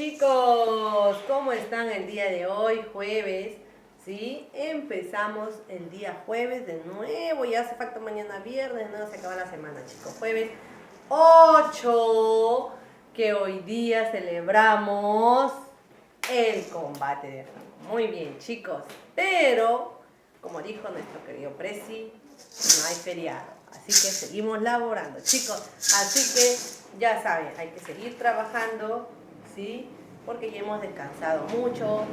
chicos, ¿cómo están el día de hoy? Jueves, ¿sí? Empezamos el día jueves de nuevo, ya hace falta mañana viernes, no se acaba la semana, chicos. Jueves 8, que hoy día celebramos el combate de Franco. Muy bien, chicos, pero, como dijo nuestro querido Presi, no hay feriado, así que seguimos laborando, chicos. Así que ya saben, hay que seguir trabajando, ¿sí? Porque ya hemos descansado mucho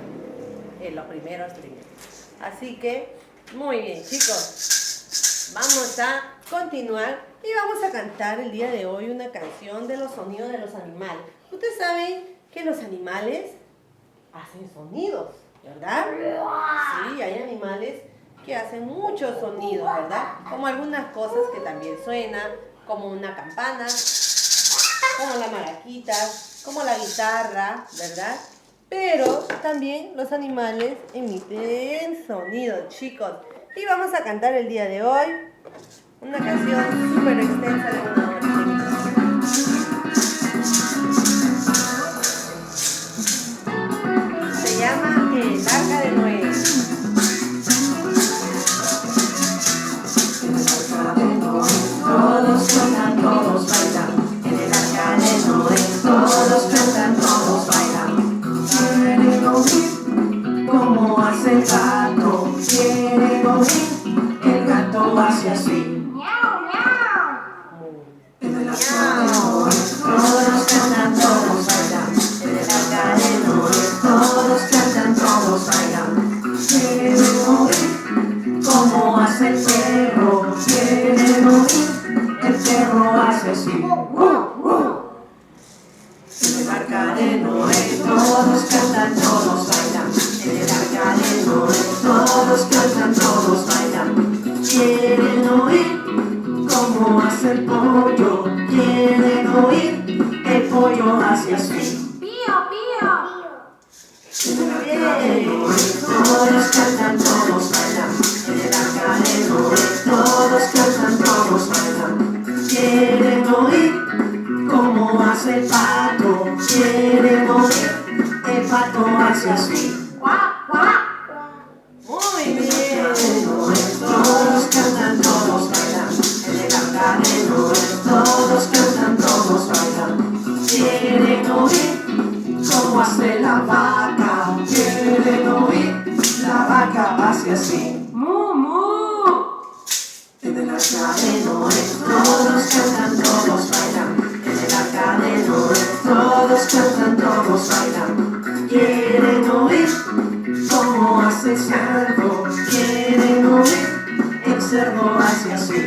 en los primeros trimestres. Así que, muy bien, chicos, vamos a continuar y vamos a cantar el día de hoy una canción de los sonidos de los animales. Ustedes saben que los animales hacen sonidos, ¿verdad? Sí, hay animales que hacen muchos sonidos, ¿verdad? Como algunas cosas que también suenan, como una campana, como la maraquita, como la guitarra, ¿verdad? Pero también los animales emiten sonidos, chicos. Y vamos a cantar el día de hoy una canción súper extensa de 1 hora. Se llama El Arca de Noé. Todos cantan, todos bailan. En el arca de Noé, todos cantan, todos bailan. Quieren oír cómo hace el gato. Quieren oír, el gato hace así. En el arca de Noé, todos cantan, todos bailan. En el arca de Noé, todos cantan, todos bailan. Quieren oír cómo hace el perro. Quieren oír, el perro hace así. En el arca de Noé, todos cantan, todos bailan. En el arca de Noé, todos cantan, todos bailan. Quieren oír cómo hace el pollo. Quieren oír, el pollo hace así. Pío, pío. En el arca de Noé, todos cantan, todos bailan. En el arca de Noé, todos cantan, todos bailan. Quieren oír cómo hace el pato. Quieren oír, el pato hace así. Guau, guau. Muy En el bien. arca de Noé, todos cantan, todos bailan. En el arca de Noé, todos cantan, todos bailan. Quieren oír cómo hace la vaca. Quieren oír, la vaca hace así. Mu, mu. En el arca de Noé, todos cantan, todos bailan. En el arca de Noé, todos cantan, todos bailan. Quieren oír cómo hace el cerdo. Quieren oír, el cerdo hace así.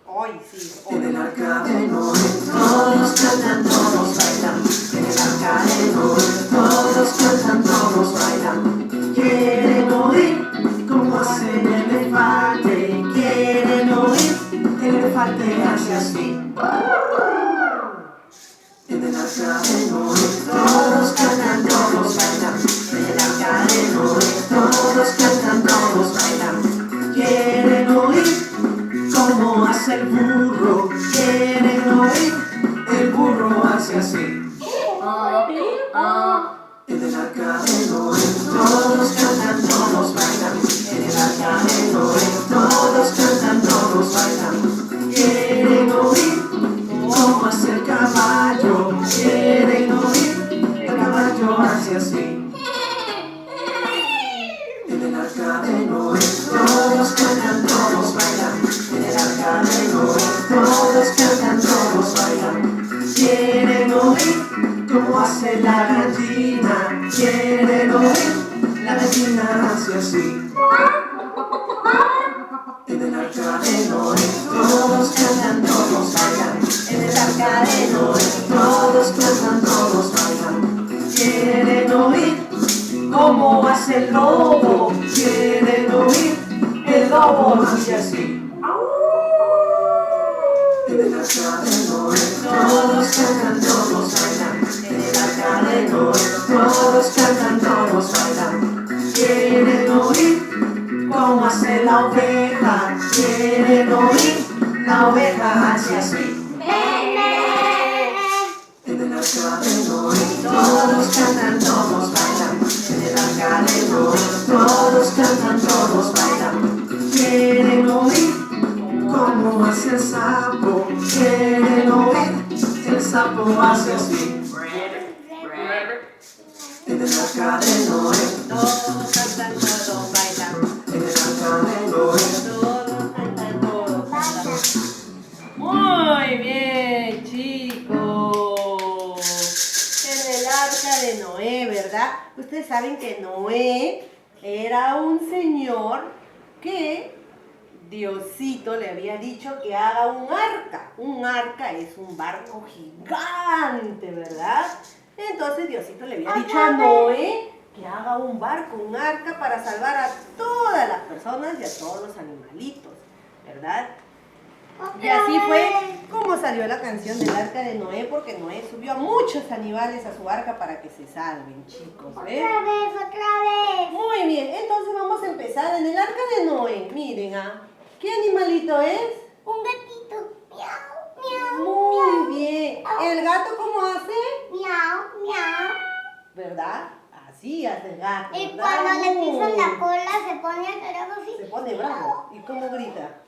Hoy sí, En hoy. el arca de Noé, todos cantan, todos bailan. En el arca de Noé, todos cantan, todos bailan. Quieren oír cómo hace el elefante. Quieren oír, el elefante hace así. En el arca de Noé, todos cantan, todos bailan. En el arca de Noé, todos cantan, todos bailan. Quieren oír cómo hace el burro. Quieren oír, el burro hace así. En el arca de Noé, todos cantan, todos bailan. En el arca de Noé, todos cantan, todos bailan. Quieren oír cómo hace el caballo. Quieren oír, el caballo hace así. En el arca de Noé, todos cantan, todos bailan. En el arca de Noé, todos cantan, todos bailan. Quieren oír cómo hace la gallina. Quieren oír, la gallina hace así. En el arca de Noé, todos cantan, todos bailan. En el arca de Noé, todos cantan, todos bailan. Quieren oír cómo hace el lobo. Quieren oír, el lobo hace así. En el arca de Noé, todos cantan, todos bailan. En el arca de Noé, todos cantan, todos bailan. Quieren oír cómo hace la oveja. Quieren oír, la oveja hace así. En el arca de Noé. Todos cantan, todos bailan. En el arca de Noé. Todos cantan, todos bailan. Quieren oír cómo hace el sapo. Quieren oír el sapo hace así. En el arca de Noé. Todos cantan, todos bailan. En el arca de Noé. Todos cantan, todos bailan. Muy bien, chicos. En el arca de Noé, ¿verdad? Ustedes saben que Noé era un señor que Diosito le había dicho que haga un arca. Un arca es un barco gigante, ¿verdad? Entonces Diosito le había dicho a Noé que haga un barco, un arca para salvar a todas las personas y a todos los animalitos, ¿verdad? Y así fue como salió la canción del arca de Noé, porque Noé subió a muchos animales a su arca para que se salven, chicos, ¿ves? Otra vez. Muy bien, entonces vamos a empezar en el arca de Noé. Miren, ¿qué animalito es? Un gatito. Miau, miau. Muy bien. ¿El gato cómo hace? Miau, miau. ¿Verdad? Así hace el gato. Y ¿verdad? cuando le pisan la cola se pone a querer así. Se pone bravo. ¿Y cómo grita?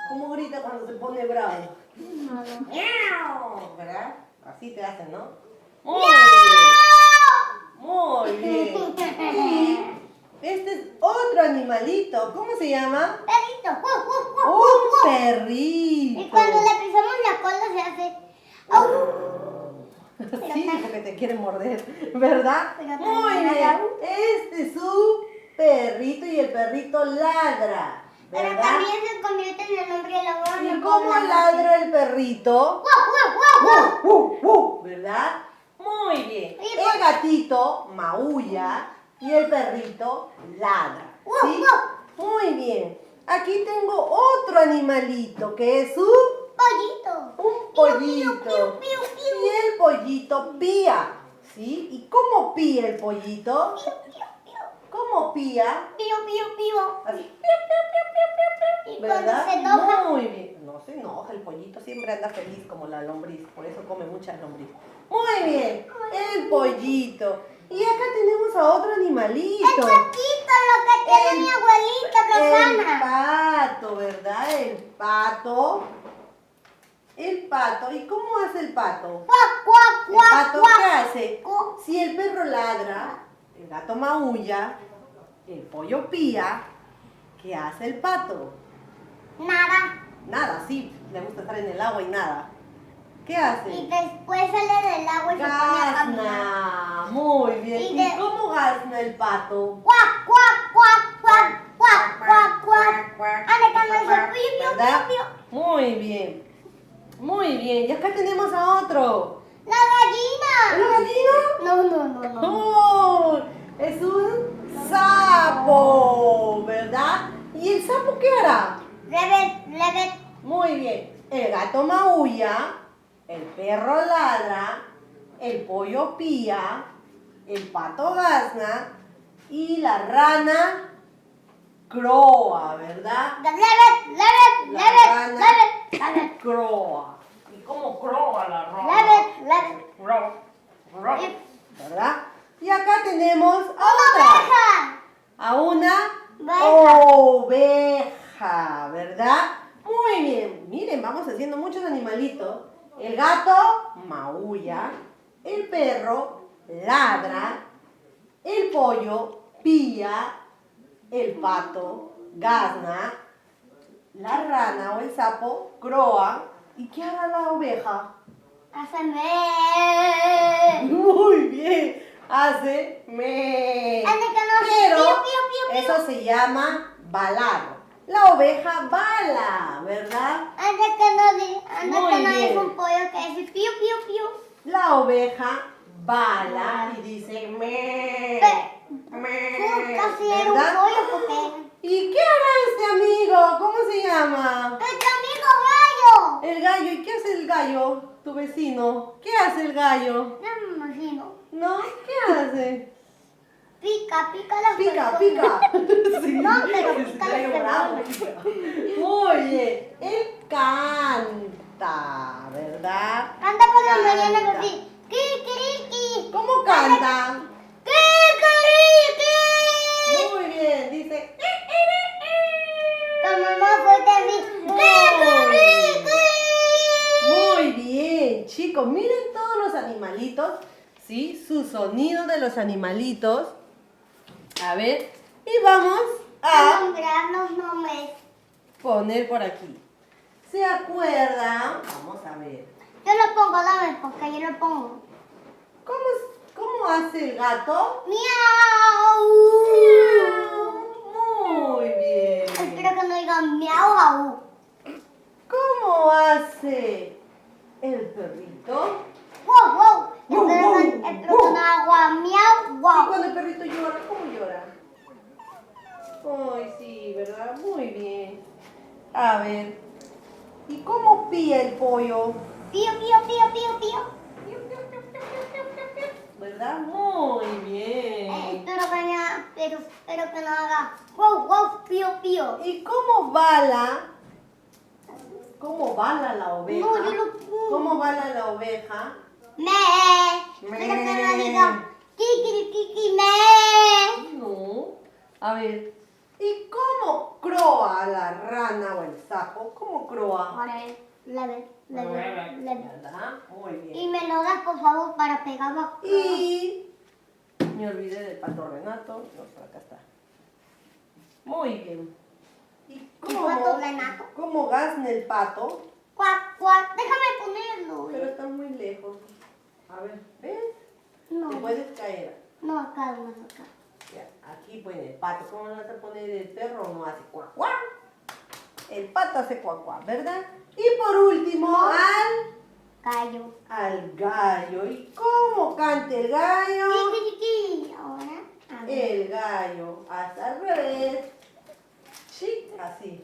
¿Cómo grita cuando se pone bravo? ¡Miau! ¿Verdad? Así te hacen, ¿no? Muy bien. Muy bien. Y este es otro animalito. ¿Cómo se llama? Perrito. Un perrito. Y cuando le pisamos la cola se hace. ¡Au! Sí, porque te quiere morder, ¿verdad? Pero Muy también bien. ladra. Este es su perrito y el perrito ladra, Pero ¿verdad? también se convierte en el nombre de la boda. ¿Y cómo ladra el perrito? ¿Verdad? Muy bien. El gatito maulla y el perrito ladra. ¿Sí? Muy bien. Aquí tengo otro animalito que es Pollito. un pollito. Piu, piu, piu, piu. Y el pollito pía. ¿Sí? ¿Y cómo pía el pollito? Piu, piu, piu. ¿Cómo pía? Piu, piu, piu. Así. Y cuando ¿Verdad? se enoja. Muy bien. No se enoja, el pollito siempre anda feliz como la lombriz, por eso come mucha lombriz. Muy bien, el pollito. Y acá tenemos a otro animalito. El patito, lo que tiene El- mi abuelita El Rosana. pato, ¿verdad? El pato. El pato. ¿Y cómo hace el pato? Cuac, cuac, ¿El cuac, pato qué cuac. hace? Si el perro ladra, el gato maulla, el pollo pía, ¿qué hace el pato? Nada. Nada, sí, le gusta estar en el agua y nada. ¿Qué hace? Y después sale del agua y se pone a caminar. Gazna. Muy bien. Y ¿Y de- cómo gazna el pato? Cuac, cuac, cuac, cuac, cuac, cuac, cuac. Ande cuando dice piu, piu, ¿Verdad? piu, piu. Muy bien. Muy bien. Y acá tenemos a otro. La gallina. ¿Es una gallina? No, no, no, no. ¡Oh! Es un sapo, ¿verdad? ¿Y el sapo qué hará? Leve. Muy bien. El gato maulla, el perro ladra, el pollo pía, el pato gazna y la rana croa, ¿verdad? Leve. Croa. ¿Y cómo croa la rana? Leve. ¿Verdad? Y acá tenemos a otra. Oveja. A una Oveja. oveja, ¿verdad? Muy bien. Miren, vamos haciendo muchos animalitos. El gato maulla, el perro ladra, el pollo pía, el pato gazna, la rana o el sapo croa. ¿Y qué hará la oveja? Haceme. Muy bien, hace me. Ande que no. Pero Piu, piu, piu, piu. eso se llama balar. La oveja bala, ¿verdad? Ande que no Muy es bien. un pollo que dice piu, piu, piu. La oveja bala y dice me. Casi era un ¿Verdad? pollo porque. ¿Y qué hará este amigo? ¿Cómo se llama? ¡Es amigo gallo! El gallo. ¿Y qué hace el gallo? Tu vecino. ¿Qué hace el gallo? No me imagino. ¿No? ¿Qué hace? Pica las Pica, personas. pica. Sí, No, pero el pica gallo las bravo, personas. pica. Muy bien. El can. canta, ¿verdad? Canta con la mañana Canta. así. Kikiriki. ¿Cómo canta? Kikiriki. Muy bien, dice. Con mamá fuerte así. Kikiriki. Muy bien, chicos, miren todos los animalitos, ¿sí? Su sonido de los animalitos. A ver, y vamos a Nombrar los nombres. poner por aquí. ¿Se acuerdan? Vamos a ver. Yo lo pongo, dame, porque yo lo pongo. ¿Cómo hace el gato? Miau. Muy bien. Espero que no digan miau au. ¿Cómo hace el perrito? Wow, wow. Wow, Espero wow, que wow. no haga miau, Y wow. cuando el perrito llora, ¿cómo llora? Ay, sí, ¿verdad? Muy bien. A ver. ¿Y cómo pía el pollo? Pío, pío, pío, pío, pío. ¿Verdad? Muy bien. Espero que no haga wow, wow, pío, pío. ¿Y cómo bala? ¿Cómo bala la oveja? No, yo lo- ¿Cómo bala la oveja? Me. Me. Espero que no diga kikiriki, me. No. A ver. ¿Y cómo croa la rana o el sapo? ¿Cómo croa? Leve. ¿Verdad? Muy Y bien. me lo das, por favor, para pegarlo acá. Y me olvidé del pato Renato. No, por acá está. Muy bien. ¿Y pato Renato? cómo gazna el pato? Cuac, cuac. Déjame ponerlo. Pero está muy lejos. A ver, ¿ves? No, Te puedes caer. no, acá, no, acá. Ya, aquí pone el pato. ¿Cómo le vas a poner el perro? No hace cuac, cuac. El pato hace cuac, cuac, ¿verdad? Y por último, Gallo. al gallo. ¿Y cómo canta el gallo? Kikiriki. Ahora, a ver. El gallo hace al revés. Sí, así.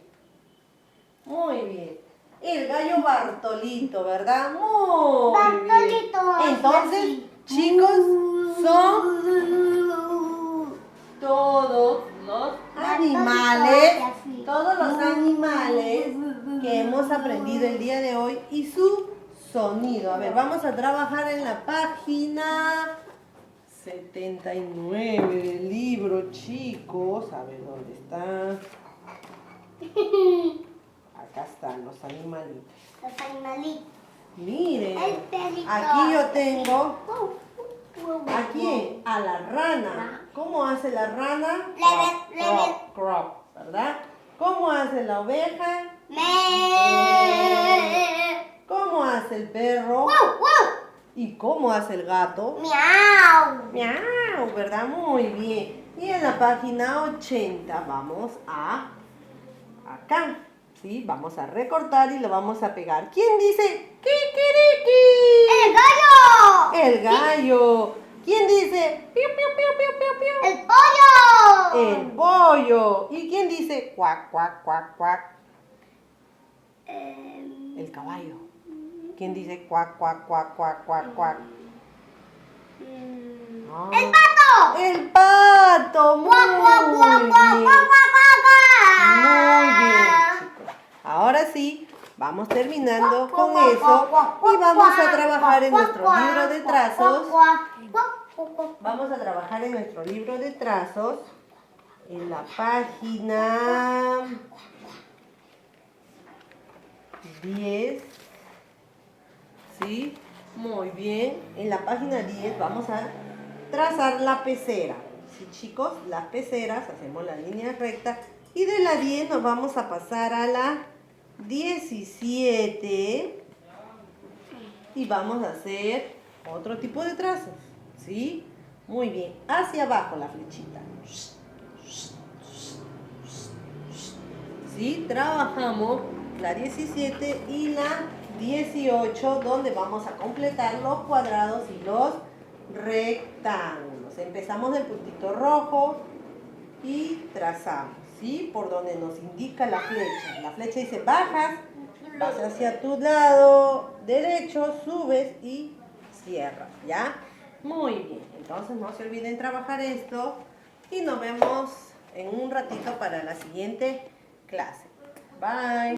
Muy bien. El gallo Bartolito, ¿verdad? Muy Bartolito, bien. Entonces, así. chicos, son todos los animales, así. todos los animales que hemos aprendido el día de hoy y su sonido. A ver, vamos a trabajar en la página 79 del libro, chicos. A ver, ¿dónde está? Acá están los animalitos. Los animalitos. Miren, El perrito. aquí yo tengo, ¿A aquí a la rana. ¿Cómo hace la rana? Leve, Crop, crop, ¿verdad? ¿Cómo hace la oveja? Me. ¿Cómo hace el perro? Wow, wow. ¿Y cómo hace el gato? Miau. Miau, ¿verdad? Muy bien. Y en la página 80 vamos a acá, ¿sí? Vamos a recortar y lo vamos a pegar. ¿Quién dice kikiriki? El gallo. El gallo. ¿Quién dice piu, piu, piu, piu, piu, piu? El pollo. El pollo. ¿Y quién dice cuac, cuac, cuac, cuac? El caballo. ¿Quién dice cuac, cuac, cuac, cuac, cuac, cuac? Ah, El pato. El pato. Muy Guau, guau, guau, guau, guau, bien. guau, guau, Muy guau. bien, chicos. Ahora sí, vamos terminando Guau, con guau, eso guau, guau, y vamos a guau, trabajar en guau, nuestro guau, libro de guau, trazos. guau, guau, guau. Vamos a trabajar en nuestro libro de trazos en la página 10. ¿Sí? Muy bien. En la página 10 vamos a trazar la pecera. ¿Sí, chicos? Las peceras, hacemos la línea recta. Y de la 10 nos vamos a pasar a la 17. Y vamos a hacer otro tipo de trazos. ¿Sí? Muy bien. Hacia abajo la flechita. ¿Sí? Trabajamos la 17 y la 18, donde vamos a completar los cuadrados y los rectángulos. Empezamos del puntito rojo y trazamos, ¿sí? Por donde nos indica la flecha. La flecha dice bajas, vas hacia tu lado derecho, subes y cierras, ¿ya? Muy bien, entonces no se olviden trabajar esto y nos vemos en un ratito para la siguiente clase. Bye.